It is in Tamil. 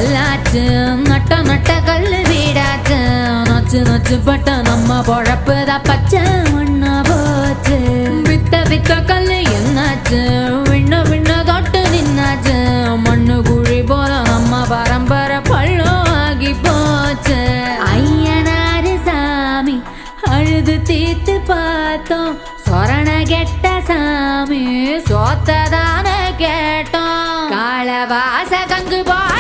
கல்லாச்சு நட்ட நட்ட கல்லு வீடாச்சு நச்சு நச்சு பட்ட நம்ம பொழப்புதான் பச்சை மண்ணா போச்சு வித்த வித்த கல்லு என்னாச்சு விண்ண விண்ண தொட்டு நின்னாச்சு மண்ணு குழி போல நம்ம பரம்பரை பள்ளம் ஆகி போச்சு ஐயனாரு சாமி அழுது தீத்து பார்த்தோம் சொரண கெட்ட சாமி சோத்ததான கேட்டோம் காலவாச கங்கு போய்